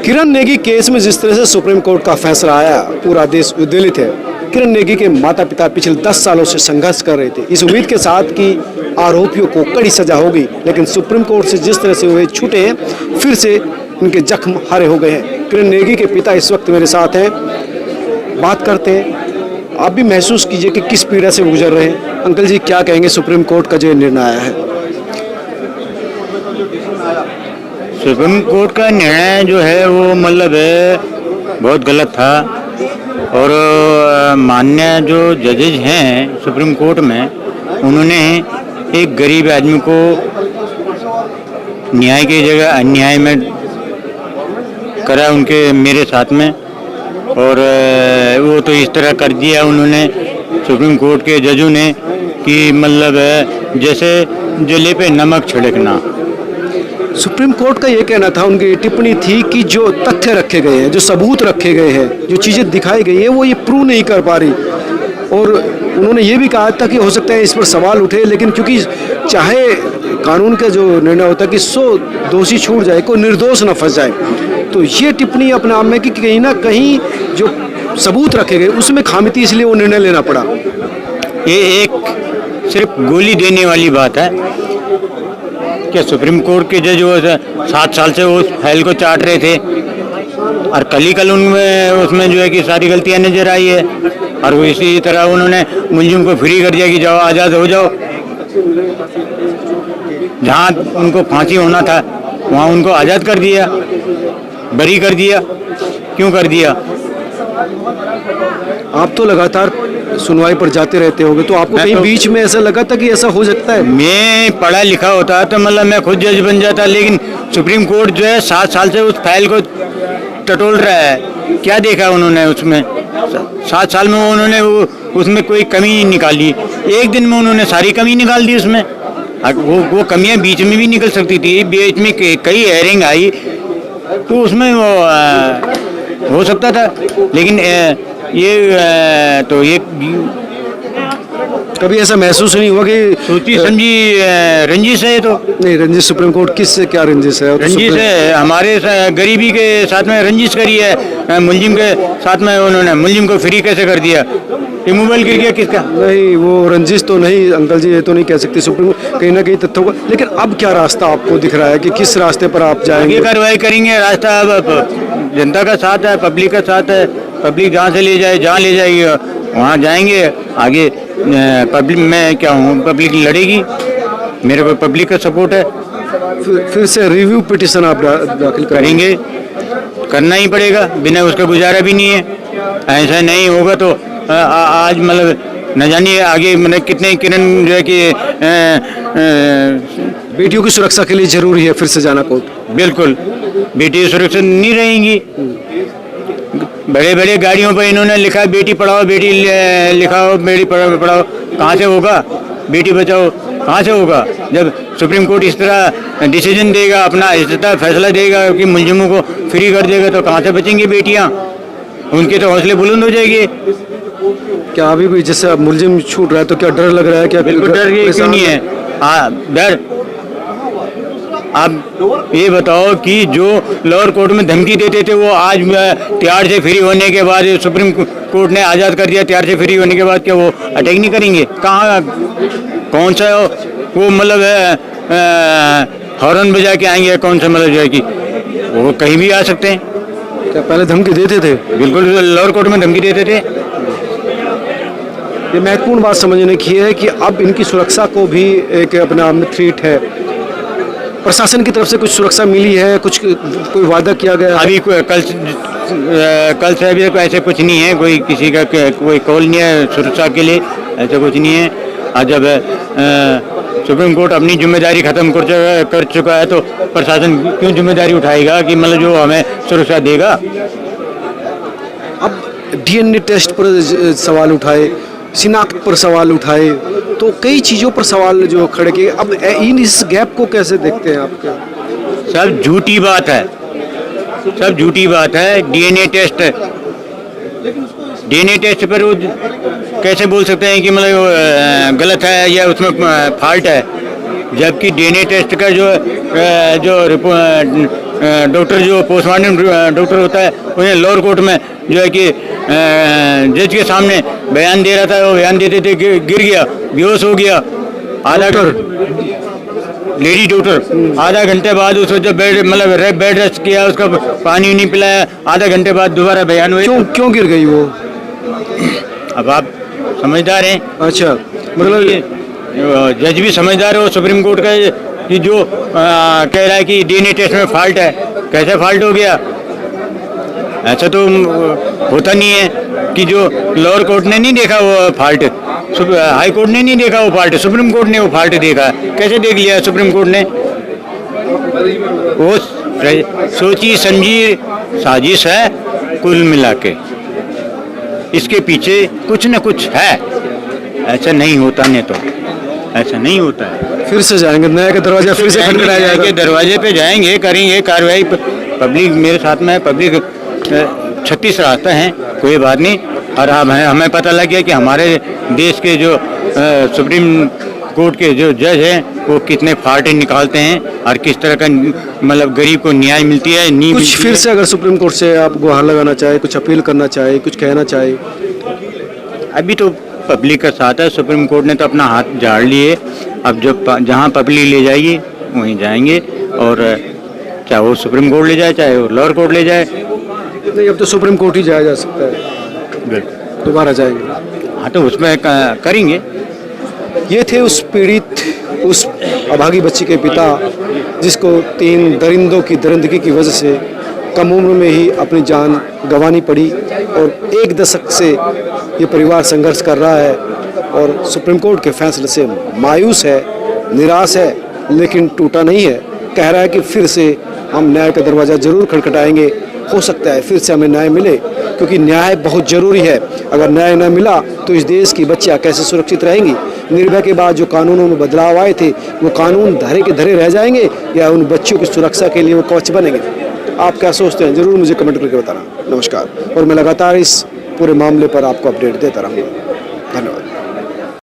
किरण Negi case में जिस तरह से सुप्रीम कोर्ट का फैसला आया, पूरा देश उद्वेलित है। किरण नेगी के माता पिता पिछले 10 सालों से संघर्ष कर रहे थे इस उम्मीद के साथ कि आरोपियों को कड़ी सजा होगी, लेकिन सुप्रीम कोर्ट से जिस तरह से वे छूटे हैं, फिर से उनके जख्म हरे हो गए हैं। किरण नेगी के पिता इस वक्त मेरे साथ हैं, बात करते हैं। आप भी महसूस कीजिए कि किस पीड़ा से गुजर रहे हैं। अंकल जी, क्या कहेंगे सुप्रीम कोर्ट का जो निर्णय आया है? सुप्रीम कोर्ट का निर्णय जो है वो मतलब बहुत गलत था, और माननीय जो जजेज हैं सुप्रीम कोर्ट में, उन्होंने एक गरीब आदमी को न्याय की जगह अन्याय में करा उनके मेरे साथ में, और वो तो इस तरह कर दिया उन्होंने सुप्रीम कोर्ट के जजों ने कि मतलब जैसे जले पे नमक छिड़कना। सुप्रीम कोर्ट का ये कहना था, उनकी टिप्पणी थी कि जो तथ्य रखे गए हैं, जो सबूत रखे गए हैं, जो चीज़ें दिखाई गई है, वो ये प्रूव नहीं कर पा रही। और उन्होंने ये भी कहा था कि हो सकता है इस पर सवाल उठे, लेकिन क्योंकि चाहे कानून का जो निर्णय होता है कि 100 दोषी छूट जाए, कोई निर्दोष न फंस जाए, तो ये टिप्पणी अपने आप में कि कहीं ना कहीं जो सबूत रखे गए उसमें खामी थी, इसलिए वो निर्णय लेना पड़ा। ये एक सिर्फ गोली देने वाली बात है। क्या सुप्रीम कोर्ट के जज वो 7 साल से उस फाइल को चाट रहे थे, और कल उनमें उसमें जो है कि सारी गलतियां नजर आई है, और वो इसी तरह उन्होंने मुलजिम को फ्री कर दिया कि जाओ आज़ाद हो जाओ। जहां उनको फांसी होना था वहां उनको आज़ाद कर दिया, बरी कर दिया। क्यों कर दिया? आप तो लगातार सुनवाई पर जाते रहते होंगे, तो आपको कहीं बीच में ऐसा लगा था कि ऐसा हो सकता है? मैं पढ़ा लिखा होता तो मतलब मैं खुद जज बन जाता, लेकिन सुप्रीम कोर्ट जो है 7 साल से उस फाइल को टटोल रहा है। क्या देखा उन्होंने उसमें? 7 साल में उन्होंने उसमें कोई कमी नहीं निकाली। एक दिन में उन्होंने सारी कमी निकाल दी उसमें। वो कमियां बीच में भी निकल सकती थी, बीच में कई हेयरिंग आई तो उसमें वो हो सकता था, लेकिन ये कभी ऐसा महसूस नहीं हुआ कि सोची समझी रंजिश है? तो नहीं, रंजिश सुप्रीम कोर्ट किस से क्या रंजिश है? रंजिश है हमारे गरीबी के साथ में रंजिश करी है, मुलजिम के साथ में उन्होंने मुलजिम को फ्री कैसे कर दिया? ये मोबाइल गिर गया किसका? नहीं, वो रंजिश तो नहीं अंकल जी, ये तो नहीं कह सकते सुप्रीम कहीं ना कहीं तथ्यों को। लेकिन अब क्या रास्ता आपको दिख रहा है कि किस रास्ते पर आप जाएंगे? आगे कार्रवाई करेंगे। रास्ता अब जनता का साथ है, पब्लिक का साथ है। पब्लिक जहाँ से ले जाए, जहाँ ले जाएगी वहाँ जाएंगे आगे। पब्लिक में क्या हूँ, पब्लिक लड़ेगी, मेरे को पब्लिक का सपोर्ट है। फिर से रिव्यू पिटिशन आप दाखिल करेंगे, करना ही पड़ेगा, बिना उसका गुजारा भी नहीं है। ऐसा नहीं होगा तो आज मतलब न जानिए आगे मतलब कितने किरण जो है कि बेटियों की सुरक्षा के लिए जरूरी है फिर से जाना कोर्ट। बिल्कुल, बेटी सुरक्षित नहीं रहेंगी। बड़े बड़े गाड़ियों पर इन्होंने लिखा बेटी पढ़ाओ, बेटी लिखाओ, बेटी पढ़ाओ। कहाँ से होगा? बेटी बचाओ कहाँ से होगा? जब सुप्रीम कोर्ट इस तरह डिसीजन देगा, अपना इस तरह फैसला देगा कि मुलजिमों को फ्री कर देगा, तो कहाँ से बचेंगी बेटियाँ? उनके तो हौसले बुलंद हो जाएंगे। क्या अभी भी जैसे अब मुलजिम छूट रहा है तो क्या डर लग रहा है? क्या बिल्कुल डर क्यों नहीं है? हाँ डर। आप ये बताओ कि जो लोअर कोर्ट में धमकी देते थे वो आज तिहाड़ से फ्री होने के बाद सुप्रीम कोर्ट ने आज़ाद कर दिया, तिहाड़ से फ्री होने के बाद क्या वो अटैक नहीं करेंगे? कहाँ कौन सा वो मतलब हॉर्न बजा के आएंगे? कौन सा मतलब जो है कि वो कहीं भी आ सकते हैं। क्या पहले धमकी देते थे? बिल्कुल, लोअर कोर्ट में धमकी देते थे। ये महत्वपूर्ण बात समझने की है कि अब इनकी सुरक्षा को भी एक अपने आप में थ्रेट है। प्रशासन की तरफ से कुछ सुरक्षा मिली है? कुछ कोई वादा किया गया? अभी कल से अभी ऐसे कुछ नहीं है, कोई किसी का कोई कॉल नहीं है सुरक्षा के लिए, ऐसा कुछ नहीं है। आज जब सुप्रीम कोर्ट अपनी जिम्मेदारी खत्म कर चुका है तो प्रशासन क्यों जिम्मेदारी उठाएगा कि मतलब जो हमें सुरक्षा देगा? अब डीएनए टेस्ट पर सवाल उठाए, शिनाख्त पर सवाल उठाए, तो कई चीज़ों पर सवाल जो खड़े किए। अब इस गैप को कैसे देखते हैं आपके? सब झूठी बात है, सब झूठी बात है। डीएनए टेस्ट पर वो कैसे बोल सकते हैं कि मतलब गलत है या उसमें फॉल्ट है, जबकि डीएनए टेस्ट का जो डॉक्टर जो पोस्टमार्टम डॉक्टर होता है उन्हें लोअर कोर्ट में जो है कि जज के सामने बयान दे रहा था, वो बयान देते थे गिर गया, बेहोश हो गया। आधा लेडी डॉक्टर आधा घंटे बाद उसको जब बेड रेस्ट किया, उसका पानी नहीं पिलाया, आधा घंटे बाद दोबारा बयान हुए। क्यों गिर गई वो? अब आप समझदार हैं। अच्छा, मतलब जज भी समझदार है वो सुप्रीम कोर्ट का, कि जो कह रहा है कि डीएनए टेस्ट में फॉल्ट है, कैसे फॉल्ट हो गया? ऐसा तो होता नहीं है कि जो लोअर कोर्ट ने नहीं देखा वो फॉल्ट, हाई कोर्ट ने नहीं देखा वो फॉल्ट, सुप्रीम कोर्ट ने वो फॉल्ट देखा। कैसे देख लिया सुप्रीम कोर्ट ने? वो सोची समझी साजिश है कुल मिला के, इसके पीछे कुछ न कुछ है। ऐसा नहीं होता, नहीं तो ऐसा नहीं होता है। फिर से जाएंगे न्याय का दरवाजा, फिर से खटखटाया जाएगा। के दरवाजे पे जाएंगे, करेंगे कार्रवाई। पब्लिक मेरे साथ में है, पब्लिक 36 रास्ते हैं, कोई बात नहीं। और हमें पता लग गया कि हमारे देश के जो सुप्रीम कोर्ट के जो जज हैं वो कितने फाटे निकालते हैं और किस तरह का मतलब गरीब को न्याय मिलती है, नहीं कुछ मिलती फिर है। से अगर सुप्रीम कोर्ट से आप गुहार लगाना चाहे, कुछ अपील करना चाहे, कुछ कहना चाहे? अभी तो पब्लिक का साथ है, सुप्रीम कोर्ट ने तो अपना हाथ झाड़ लिए। अब जब जहाँ पब्लिक ले जाएगी वहीं जाएंगे, और चाहे वो सुप्रीम कोर्ट ले जाए चाहे वो लोअर कोर्ट ले जाए। नहीं, अब तो सुप्रीम कोर्ट ही जाया जा सकता है, दोबारा जाएंगे। हाँ, तो उसमें करेंगे। ये थे उस पीड़ित, उस अभागी बच्ची के पिता, जिसको 3 दरिंदों की दरिंदगी की वजह से कम उम्र में ही अपनी जान गंवानी पड़ी, और 1 दशक से ये परिवार संघर्ष कर रहा है और सुप्रीम कोर्ट के फैसले से मायूस है, निराश है, लेकिन टूटा नहीं है। कह रहा है कि फिर से हम न्याय का दरवाज़ा जरूर खटखटाएंगे, हो सकता है फिर से हमें न्याय मिले, क्योंकि न्याय बहुत ज़रूरी है। अगर न्याय न मिला तो इस देश की बच्चियाँ कैसे सुरक्षित रहेंगी? निर्भया के बाद जो कानूनों में बदलाव आए थे वो कानून धरे के धरे रह जाएंगे या उन बच्चियों की सुरक्षा के लिए वो कवच बनेंगे? आप क्या सोचते हैं, ज़रूर मुझे कमेंट करके बताना। नमस्कार, और मैं लगातार इस पूरे मामले पर आपको अपडेट देता रहूँगा। धन्यवाद।